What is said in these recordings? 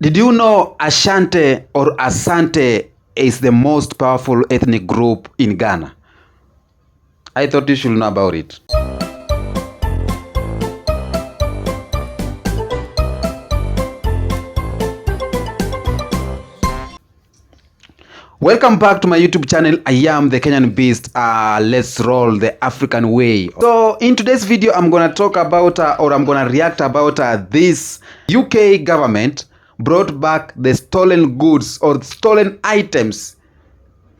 Did you know Ashanti or Asante is the most powerful ethnic group in Ghana? I thought you should know about it. Welcome back to my YouTube channel. I am the Kenyan Beast. Let's roll the African way. So in today's video, I'm gonna talk about I'm gonna react about this UK government brought back the stolen goods or stolen items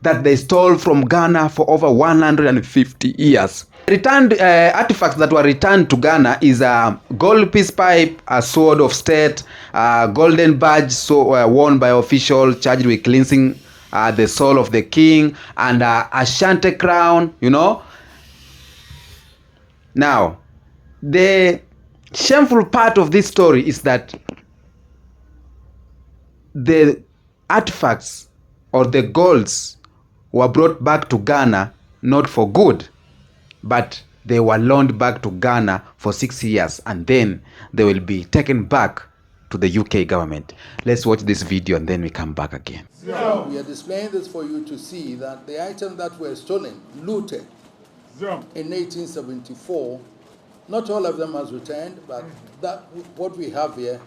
that they stole from Ghana for over 150 years. Returned artifacts that were returned to Ghana is a gold peace pipe, a sword of state, a golden badge worn by officials charged with cleansing the soul of the king, and a Ashanti crown, you know. Now, the shameful part of this story is that the artifacts or the golds were brought back to Ghana not for good, but they were loaned back to Ghana for 6 years, and then they will be taken back to the UK government. Let's watch this video and then we come back again. We are displaying this for you to see that the items that were stolen, looted in 1874, not all of them has returned, but that what we have here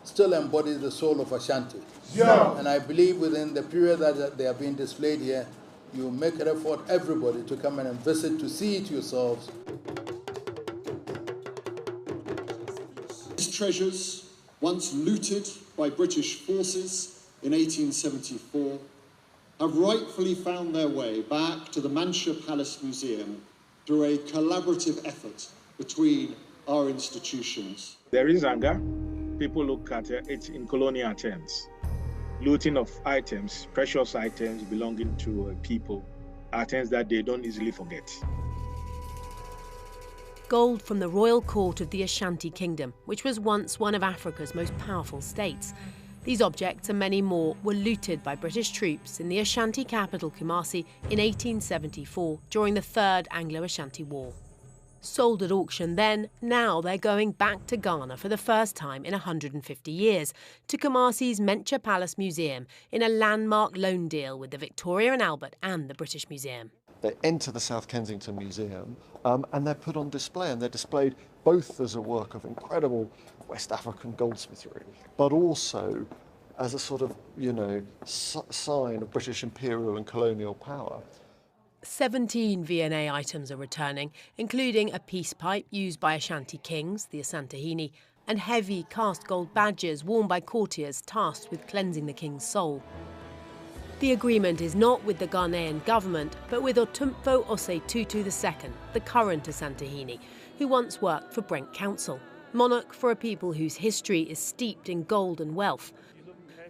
still embodies the soul of Ashanti. And I believe within the period that they are being displayed here, you make an effort, everybody, to come in and visit to see it yourselves. These treasures, once looted by British forces in 1874, have rightfully found their way back to the Mansion Palace Museum through a collaborative effort between our institutions. There is anger. People look at it in colonial terms. Looting of items, precious items belonging to people, items that they don't easily forget. Gold from the royal court of the Ashanti Kingdom, which was once one of Africa's most powerful states. These objects and many more were looted by British troops in the Ashanti capital Kumasi in 1874 during the Third Anglo-Ashanti War. Sold at auction then, now they're going back to Ghana for the first time in 150 years, to Kumasi's Mencha Palace Museum in a landmark loan deal with the Victoria and Albert and the British Museum. They enter the South Kensington Museum and they're put on display, and they're displayed both as a work of incredible West African goldsmithery, but also as a sort of, sign of British imperial and colonial power. 17 V&A items are returning, including a peace pipe used by Ashanti kings, the Asantehene, and heavy cast gold badges worn by courtiers tasked with cleansing the king's soul. The agreement is not with the Ghanaian government, but with Otumfo Osei Tutu II, the current Asantehene, who once worked for Brent Council, monarch for a people whose history is steeped in gold and wealth.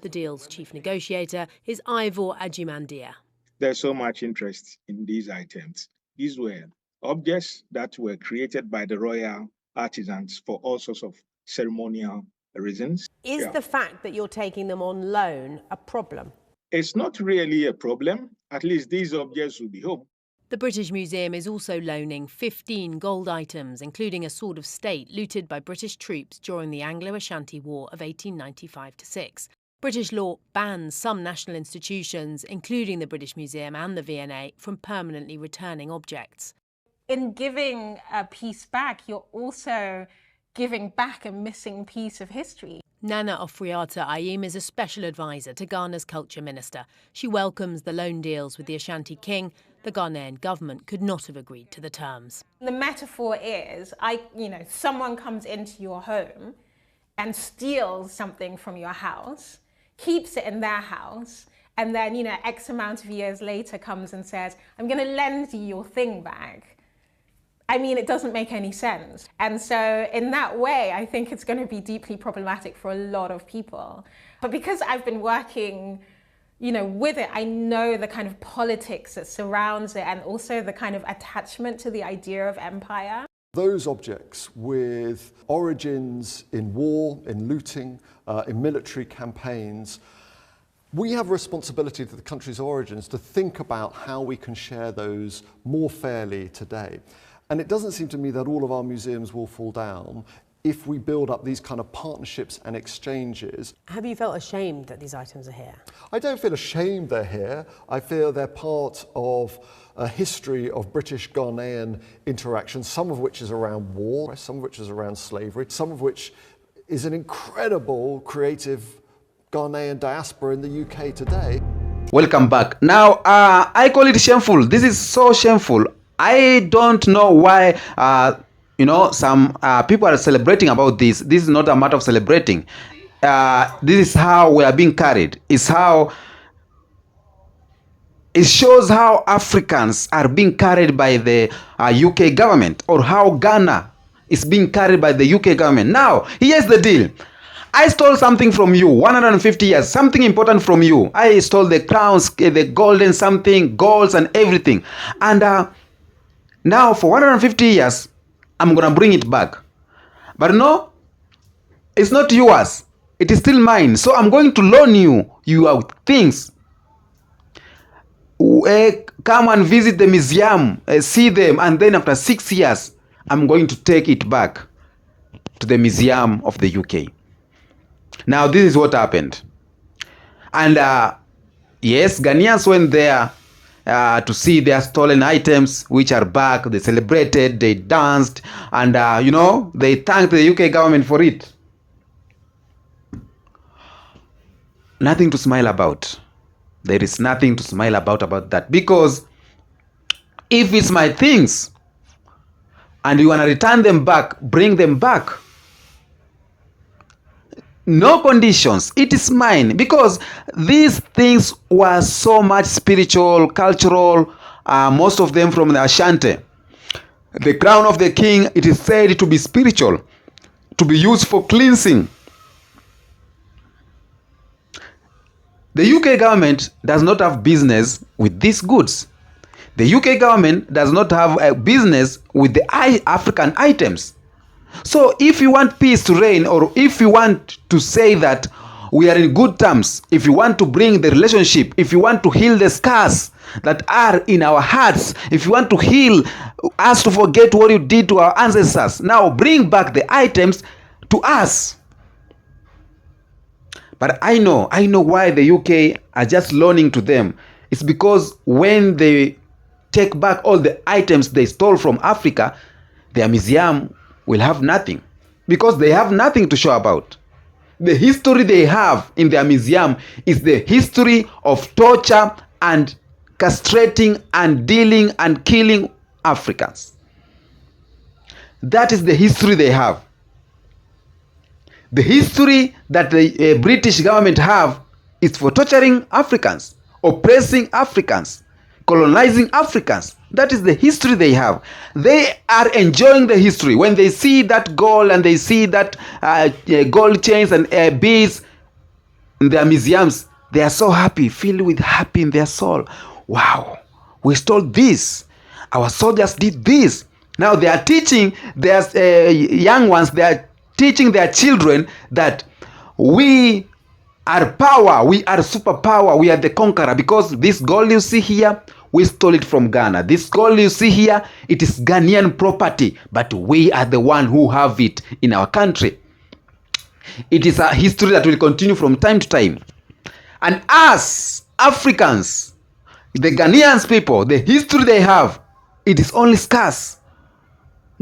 The deal's chief negotiator is Ivor Ajimandia. There's so much interest in these items. These were objects that were created by the royal artisans for all sorts of ceremonial reasons. Is the fact that you're taking them on loan a problem? It's not really a problem. At least these objects will be home. The British Museum is also loaning 15 gold items, including a sword of state looted by British troops during the Anglo-Ashanti War of 1895-6. British law bans some national institutions, including the British Museum and the V&A, from permanently returning objects. In giving a piece back, you're also giving back a missing piece of history. Nana Ofriata Ayim is a special advisor to Ghana's culture minister. She welcomes the loan deals with the Ashanti king. The Ghanaian government could not have agreed to the terms. The metaphor is, someone comes into your home and steals something from your house, keeps it in their house, and then, X amount of years later comes and says, I'm going to lend you your thing back. I mean, it doesn't make any sense. And so in that way, I think it's going to be deeply problematic for a lot of people. But because I've been working, with it, I know the kind of politics that surrounds it and also the kind of attachment to the idea of empire. Those objects with origins in war, in looting, in military campaigns, we have a responsibility to the country's origins to think about how we can share those more fairly today. And it doesn't seem to me that all of our museums will fall down if we build up these kind of partnerships and exchanges. Have you felt ashamed that these items are here? I don't feel ashamed they're here. I feel they're part of a history of British-Ghanaian interaction, some of which is around war, some of which is around slavery, some of which is an incredible creative Ghanaian diaspora in the UK today. Welcome back. Now, I call it shameful. This is so shameful. I don't know why, some people are celebrating about this. This is not a matter of celebrating. This is how we are being carried. It shows how Africans are being carried by the UK government, or how Ghana is being carried by the UK government. Now, here's the deal. I stole something from you, 150 years, something important from you. I stole the crowns, the golden something, golds and everything. And now for 150 years, I'm going to bring it back. But no, it's not yours. It is still mine. So I'm going to loan you your things. Come and visit the museum, see them, and then after 6 years, I'm going to take it back to the museum of the UK. Now, this is what happened. And yes, Ghanaians went there to see their stolen items, which are back. They celebrated, they danced, and they thanked the UK government for it. Nothing to smile about. There is nothing to smile about that. Because if it's my things and you want to return them back, bring them back. No conditions. It is mine. Because these things were so much spiritual, cultural, most of them from the Ashanti. The crown of the king, it is said to be spiritual, to be used for cleansing. The UK government does not have business with these goods. The UK government does not have a business with the African items. So if you want peace to reign, or if you want to say that we are in good terms, if you want to bring the relationship, if you want to heal the scars that are in our hearts, if you want to heal us to forget what you did to our ancestors, now bring back the items to us. But I know why the UK are just loaning to them. It's because when they take back all the items they stole from Africa, their museum will have nothing, because they have nothing to show about. The history they have in their museum is the history of torture and castrating and dealing and killing Africans. That is the history they have. The history that the British government have is for torturing Africans, oppressing Africans, colonizing Africans. That is the history they have. They are enjoying the history. When they see that gold and they see that gold chains and beads in their museums, they are so happy, filled with happy in their soul. Wow, we stole this. Our soldiers did this. Now they are teaching their young ones, they are teaching their children that we are power, we are superpower, we are the conqueror, because this gold you see here, we stole it from Ghana. This gold you see here, it is Ghanaian property, but we are the one who have it in our country. It is a history that will continue from time to time. And us, Africans, the Ghanaians people, the history they have, it is only scars.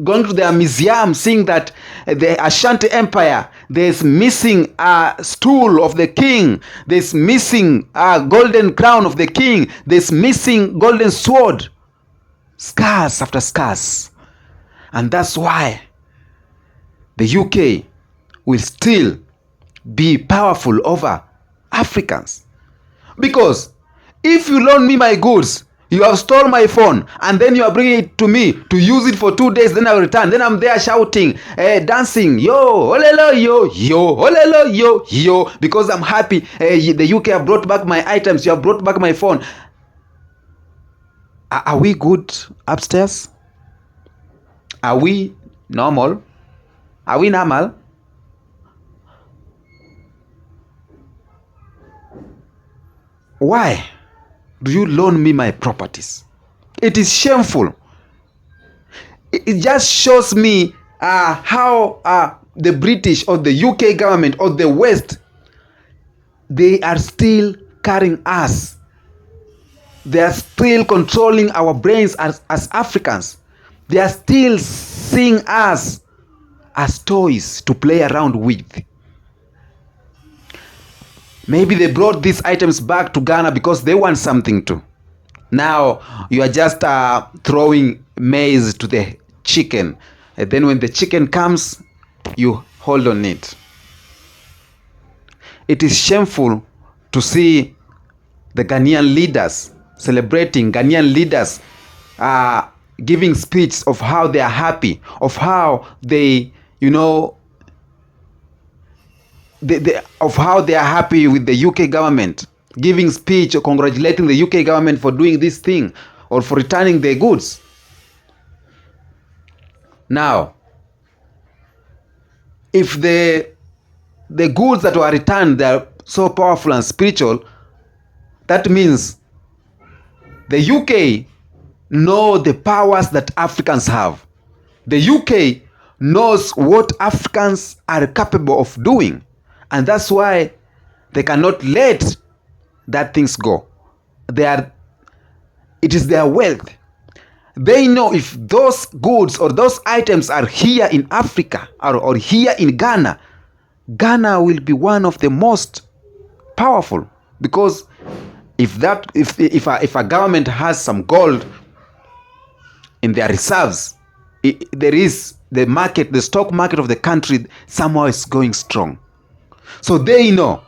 Going to their museum, seeing that the Ashanti Empire, there's missing a stool of the king, there's missing a golden crown of the king, there's missing golden sword. Scars after scars. And that's why the UK will still be powerful over Africans. Because if you loan me my goods, you have stolen my phone, and then you are bringing it to me to use it for 2 days, then I will return. Then I'm there shouting, dancing, yo, olelo, yo, yo, olelo, yo, yo, because I'm happy. The UK have brought back my items, you have brought back my phone. Are we good upstairs? Are we normal? Are we normal? Why do you loan me my properties? It is shameful. It just shows me how the British or the UK government or the West, they are still carrying us. They are still controlling our brains as Africans. They are still seeing us as toys to play around with. Maybe they brought these items back to Ghana because they want something too. Now you are just throwing maize to the chicken, and then when the chicken comes, you hold on it. It is shameful to see the Ghanaian leaders celebrating, Ghanaian leaders giving speech of how they are happy, of how they, of how they are happy with the UK government, giving speech or congratulating the UK government for doing this thing or for returning their goods. Now, if the goods that were returned, they are so powerful and spiritual, that means the UK know the powers that Africans have. The UK knows what Africans are capable of doing, and that's why they cannot let that things go. It is their wealth. They know if those goods or those items are here in Africa or here in Ghana, Ghana will be one of the most powerful, because if a government has some gold in their reserves, there is the stock market of the country somehow is going strong. So they know,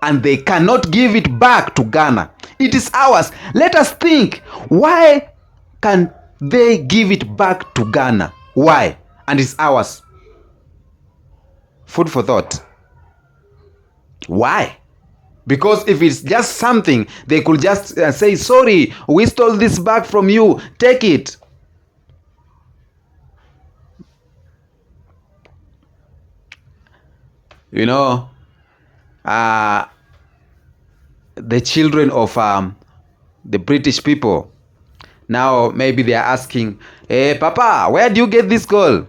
and they cannot give it back to Ghana. It is ours. Let us think, why can they give it back to Ghana? Why? And it's ours. Food for thought. Why? Because if it's just something, they could just say, sorry, we stole this back from you, take it. The children of the British people, now maybe they are asking, hey Papa, where do you get this gold?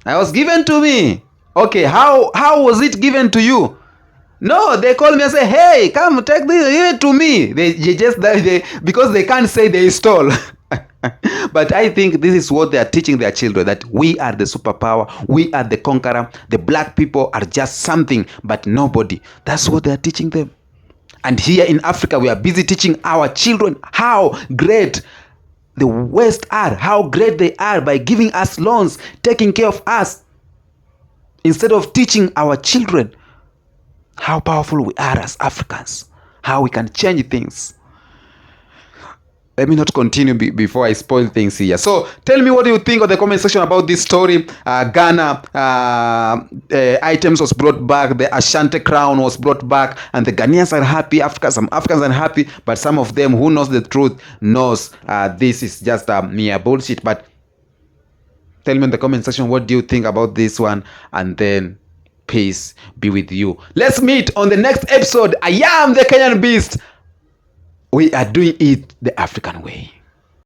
I was given to me. Okay, how was it given to you? No, they call me and say, hey, come take this, give it to me. Because they can't say they stole. But I think this is what they are teaching their children, that we are the superpower, we are the conqueror, the black people are just something but nobody. That's what they are teaching them. And here in Africa, we are busy teaching our children how great the West are, how great they are by giving us loans, taking care of us, instead of teaching our children how powerful we are as Africans, how we can change things. Let me not continue before I spoil things here. So tell me what you think of the comment section about this story. Ghana items was brought back, the Ashanti crown was brought back, and the Ghanaians are happy. Some Africans are happy, but some of them who knows the truth knows this is just mere bullshit. But tell me in the comment section, what do you think about this one? And then peace be with you. Let's meet on the next episode. I am the Kenyan Beast. We are doing it the African way.